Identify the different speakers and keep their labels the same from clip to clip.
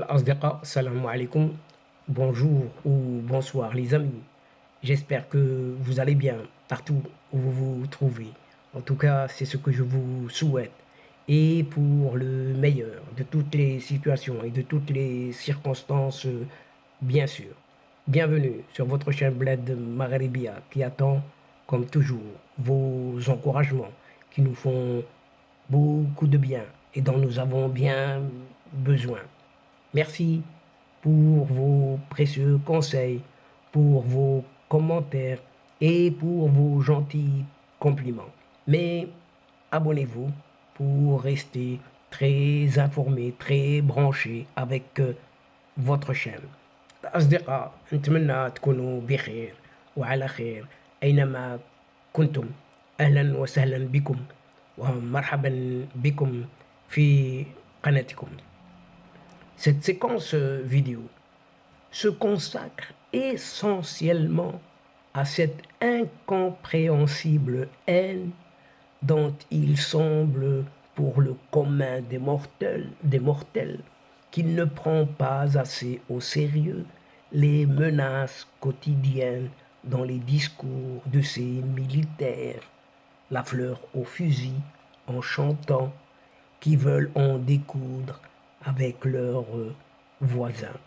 Speaker 1: الأصدقاء السلام عليكم. Bonjour ou bonsoir les amis. J'espère que vous allez bien partout où vous vous trouvez. En tout cas, c'est ce que je vous souhaite. Et pour le meilleur de toutes les situations et de toutes les circonstances, bien sûr. Bienvenue sur votre chaîne Bled Maghribia qui attend, comme toujours, vos encouragements qui nous font beaucoup de bien et dont nous avons bien besoin. Merci pour vos précieux conseils, pour vos commentaires et pour vos gentils compliments. Mais abonnez-vous pour rester très informé, très branché avec votre chaîne. أصدقاء نتمنى تكونوا بخير وعلى خير أينما كنتم. أهلا وسهلا بكم ومرحبا بكم في قناتكم. Cette séquence vidéo se consacre essentiellement à cette incompréhensible haine dont il semble pour le commun des mortels qu'il ne prend pas assez au sérieux les menaces quotidiennes dans les discours de ces militaires, la fleur au fusil en chantant, qui veulent en découdre avec leurs voisins,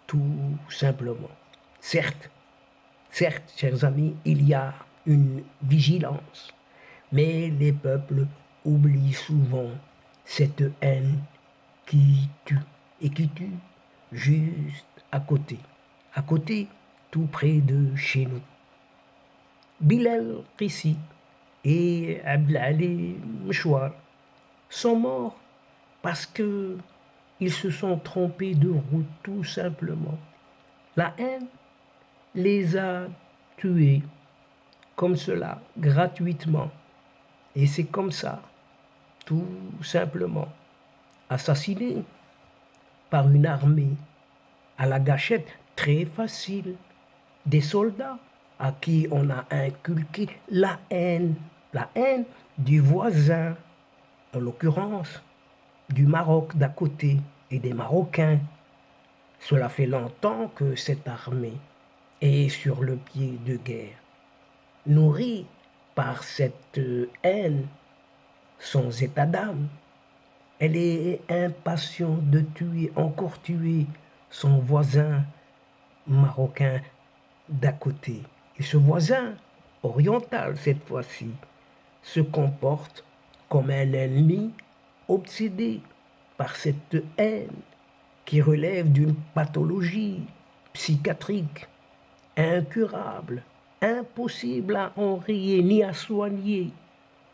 Speaker 1: tout simplement. Certes, certes, chers amis, il y a une vigilance, mais les peuples oublient souvent cette haine qui tue et qui tue juste à côté, tout près de chez nous. Bilal Qissi et Abdelali Mchouar sont morts parce que ils se sont trompés de route tout simplement. La haine les a tués comme cela, gratuitement. Et c'est comme ça, tout simplement, assassinés par une armée à la gâchette très facile, des soldats à qui on a inculqué la haine du voisin, en l'occurrence du Maroc d'à côté et des Marocains. Cela fait longtemps que cette armée est sur le pied de guerre, nourrie par cette haine sans état d'âme. Elle est impatiente de tuer, encore tuer son voisin marocain d'à côté. Et ce voisin, oriental cette fois-ci, se comporte comme un ennemi obsédé par cette haine qui relève d'une pathologie psychiatrique incurable, impossible à enrayer ni à soigner.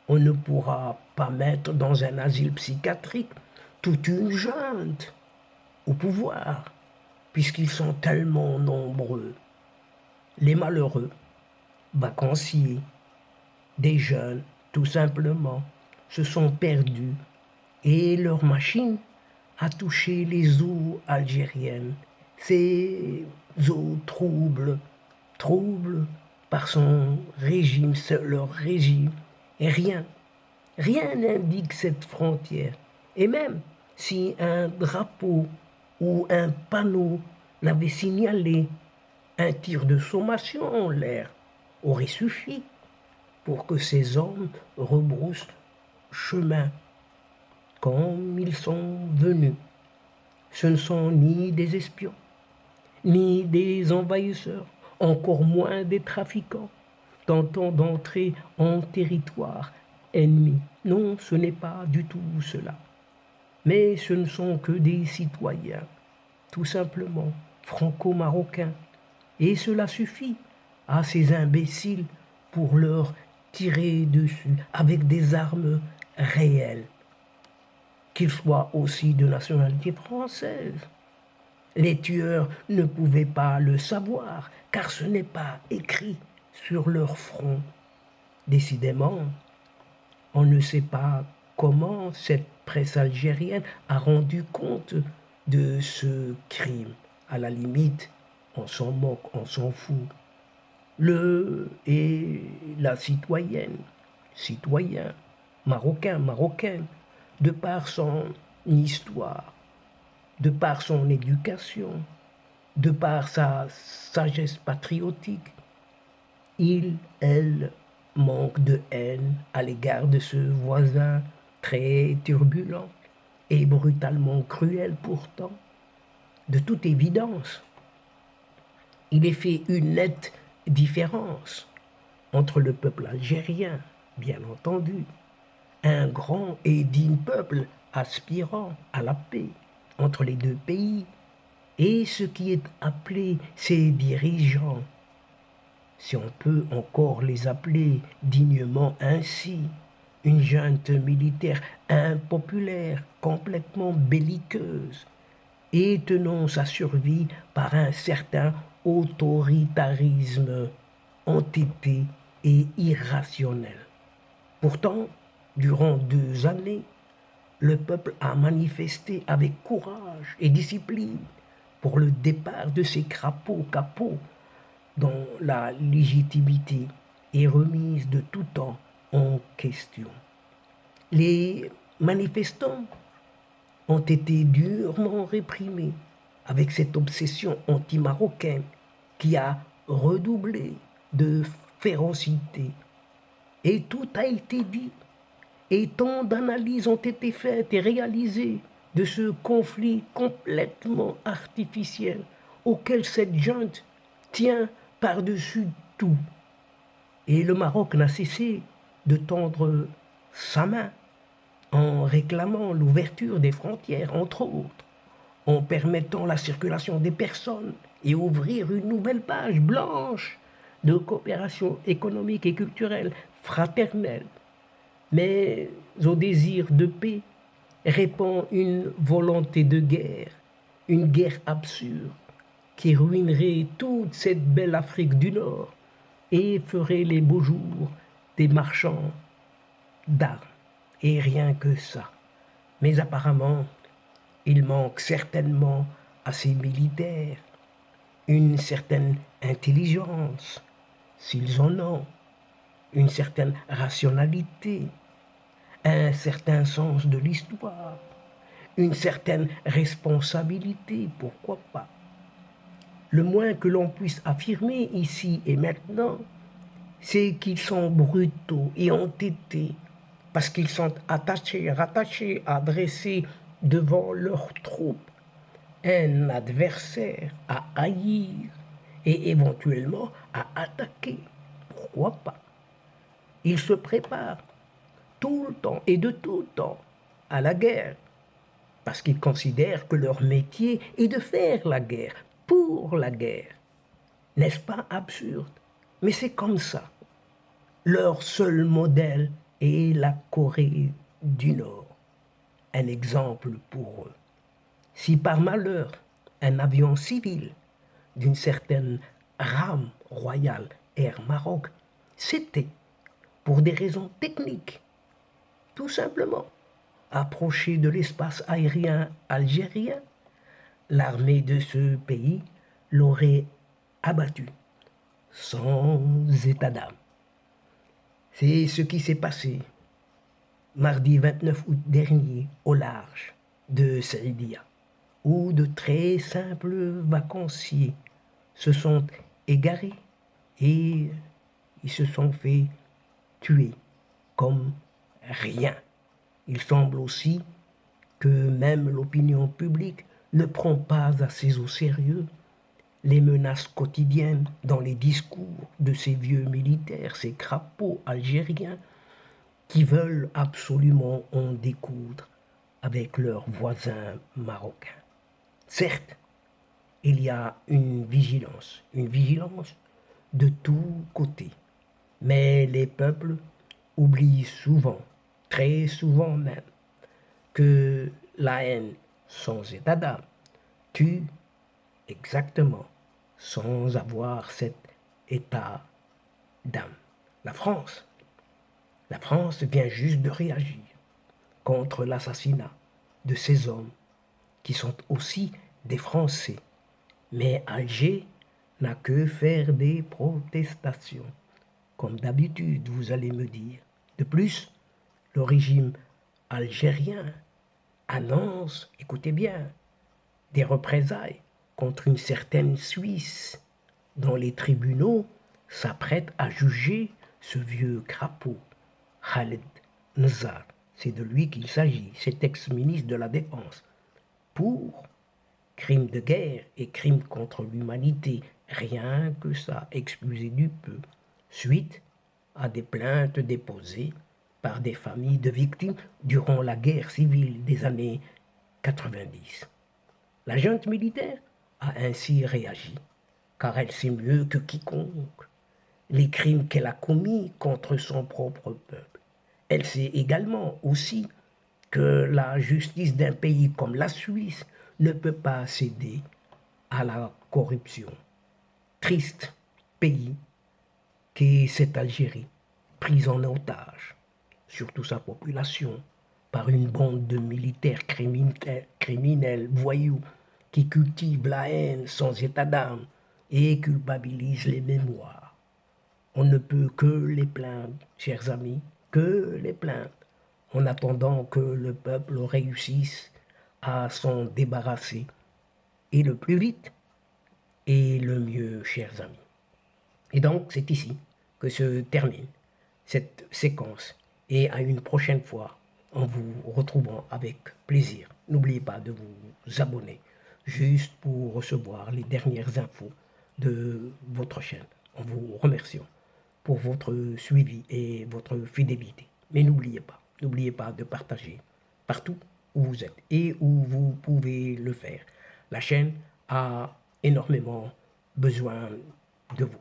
Speaker 1: On ne pourra pas mettre dans un asile psychiatrique toute une junte au pouvoir, puisqu'ils sont tellement nombreux. Les malheureux, vacanciers, des jeunes, tout simplement, se sont perdus et leur machine a touché les eaux algériennes. Ces eaux troubles par son régime, leur régime. Et rien n'indique cette frontière. Et même si un drapeau ou un panneau l'avait signalé, un tir de sommation en l'air aurait suffi pour que ces hommes rebroussent chemin comme ils sont venus. Ce ne sont ni des espions, ni des envahisseurs, encore moins des trafiquants, tentant d'entrer en territoire ennemi. Non, ce n'est pas du tout cela. Mais ce ne sont que des citoyens, tout simplement, franco-marocains. Et cela suffit à ces imbéciles pour leur tirer dessus avec des armes réelles, qu'ils soient aussi de nationalité française. Les tueurs ne pouvaient pas le savoir, car ce n'est pas écrit sur leur front. Décidément, on ne sait pas comment cette presse algérienne a rendu compte de ce crime. À la limite, on s'en moque, on s'en fout. Le et la citoyen, marocaine, de par son histoire, de par son éducation, de par sa sagesse patriotique, elle manque de haine à l'égard de ce voisin très turbulent et brutalement cruel pourtant. De toute évidence, il est fait une nette différence entre le peuple algérien, bien entendu, un grand et digne peuple aspirant à la paix entre les deux pays, et ce qui est appelé ses dirigeants, si on peut encore les appeler dignement ainsi, une junte militaire impopulaire, complètement belliqueuse, et tenant sa survie par un certain autoritarisme entêté et irrationnel. Pourtant, durant 2 années, le peuple a manifesté avec courage et discipline pour le départ de ces crapauds capots dont la légitimité est remise de tout temps en question. Les manifestants ont été durement réprimés avec cette obsession anti-marocaine qui a redoublé de férocité. Et tout a été dit, et tant d'analyses ont été faites et réalisées de ce conflit complètement artificiel auquel cette junte tient par-dessus tout. Et le Maroc n'a cessé de tendre sa main en réclamant l'ouverture des frontières, entre autres, en permettant la circulation des personnes et ouvrir une nouvelle page blanche de coopération économique et culturelle fraternelle. Mais au désir de paix répond une volonté de guerre, une guerre absurde qui ruinerait toute cette belle Afrique du Nord et ferait les beaux jours des marchands d'armes. Et rien que ça. Mais apparemment, il manque certainement à ces militaires une certaine intelligence, s'ils en ont, une certaine rationalité, un certain sens de l'histoire, une certaine responsabilité, pourquoi pas. Le moins que l'on puisse affirmer ici et maintenant, c'est qu'ils sont brutaux et entêtés, parce qu'ils sont rattachés à dresser devant leurs troupes un adversaire à haïr et éventuellement à attaquer. Pourquoi pas? Ils se préparent tout le temps et de tout temps à la guerre, parce qu'ils considèrent que leur métier est de faire la guerre, pour la guerre. N'est-ce pas absurde? Mais c'est comme ça. Leur seul modèle est la Corée du Nord. Un exemple pour eux. Si par malheur, un avion civil d'une certaine rame royale Air Maroc s'était, pour des raisons techniques, tout simplement, approché de l'espace aérien algérien, l'armée de ce pays l'aurait abattu, sans état d'âme. C'est ce qui s'est passé mardi 29 août dernier au large de Saïdia, où de très simples vacanciers se sont égarés et ils se sont fait tuer comme rien. Il semble aussi que même l'opinion publique ne prend pas assez au sérieux les menaces quotidiennes dans les discours de ces vieux militaires, ces crapauds algériens qui veulent absolument en découdre avec leurs voisins marocains. Certes, il y a une vigilance de tous côtés, mais les peuples oublient souvent, très souvent même, que la haine sans état d'âme tue exactement sans avoir cet état d'âme. La France vient juste de réagir contre l'assassinat de ces hommes qui sont aussi des Français. Mais Alger n'a que faire des protestations, comme d'habitude, vous allez me dire. De plus, le régime algérien annonce, écoutez bien, des représailles contre une certaine Suisse dont les tribunaux s'apprêtent à juger ce vieux crapaud, Khaled Nazar. C'est de lui qu'il s'agit, cet ex-ministre de la Défense, pour crimes de guerre et crimes contre l'humanité. Rien que ça, excusez du peu. Suite à des plaintes déposées par des familles de victimes durant la guerre civile des années 90. La junte militaire a ainsi réagi, car elle sait mieux que quiconque les crimes qu'elle a commis contre son propre peuple. Elle sait également aussi que la justice d'un pays comme la Suisse ne peut pas céder à la corruption. Triste pays qu'est cette Algérie, prise en otage, surtout sa population, par une bande de militaires criminels, voyous, qui cultivent la haine sans état d'âme et culpabilisent les mémoires. On ne peut que les plaindre, chers amis, que les plaindre, en attendant que le peuple réussisse à s'en débarrasser, et le plus vite et le mieux, chers amis. Et donc, c'est ici que se termine cette séquence, et à une prochaine fois, en vous retrouvant avec plaisir. N'oubliez pas de vous abonner, juste pour recevoir les dernières infos de votre chaîne, en vous remerciant pour votre suivi et votre fidélité. Mais n'oubliez pas de partager partout où vous êtes et où vous pouvez le faire. La chaîne a énormément besoin de vous.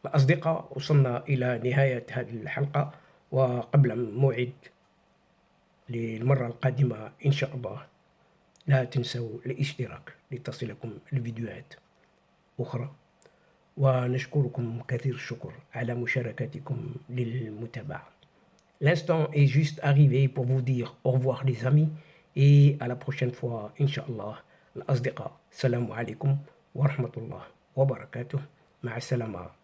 Speaker 1: الأصدقاء وصلنا إلى نهاية هذه الحلقة، وقبل موعد للمرة القادمة إن شاء الله لا تنسوا الاشتراك لتصلكم الفيديوهات أخرى، ونشكركم كثير الشكر على مشاركتكم للمتابعة. L'instant est juste arrivé pour vous dire au revoir les amis et à la prochaine fois Inch'Allah. الأصدقاء السلام عليكم ورحمة الله وبركاته. مع السلامة.